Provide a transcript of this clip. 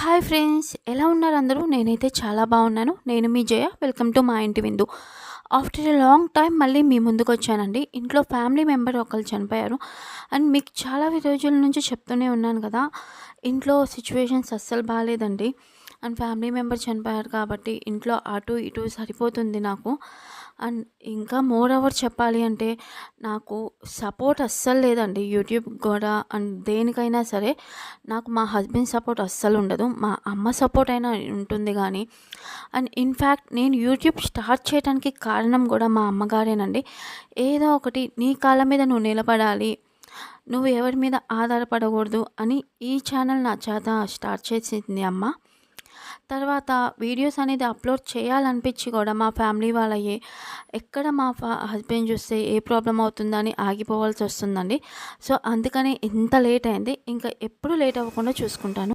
Hi friends, ఎలా ఉన్నారు అందరూ? నేనైతే చాలా బాగున్నాను. నేను మీ జయ. వెల్కమ్ టు మా ఇంటి విందు. ఆఫ్టర్ ఎ లాంగ్ టైం మళ్ళీ మీ ముందుకు వచ్చానండి. ఇంట్లో ఫ్యామిలీ మెంబర్ ఒకరు చనిపోయారు. అండ్ మీకు చాలా రోజుల నుంచి చెప్తూనే ఉన్నాను కదా, ఇంట్లో సిచ్యువేషన్స్ అస్సలు బాగాలేదండి. అండ్ ఫ్యామిలీ మెంబర్ చనిపోయారు కాబట్టి ఇంట్లో అటు ఇటు సరిపోతుంది నాకు. అండ్ ఇంకా మోర్ ఓవర్ చెప్పాలి అంటే నాకు సపోర్ట్ అస్సలు లేదండి, యూట్యూబ్ కూడా అండ్ దేనికైనా సరే. నాకు మా హస్బెండ్ సపోర్ట్ అస్సలు ఉండదు, మా అమ్మ సపోర్ట్ అయినా ఉంటుంది కానీ. అండ్ ఇన్ఫ్యాక్ట్ నేను యూట్యూబ్ స్టార్ట్ చేయడానికి కారణం కూడా మా అమ్మగారేనండి. ఏదో ఒకటి నీ కాళ్ళ మీద నువ్వు నిలబడాలి, నువ్వు ఎవరి మీద ఆధారపడకూడదు అని ఈ ఛానల్ నా చేత స్టార్ట్ చేసింది అమ్మ. తర్వాత వీడియోస్ అనేది అప్లోడ్ చేయాలనిపించి కూడా మా ఫ్యామిలీ వాళ్ళయ్యే ఎక్కడ మా హస్బెండ్ చూస్తే ఏ ప్రాబ్లం అవుతుందని ఆగిపోవాల్సి వస్తుందండి. సో అందుకని ఇంత లేట్ అయింది. ఇంకా ఎప్పుడు లేట్ అవ్వకుండా చూసుకుంటాను.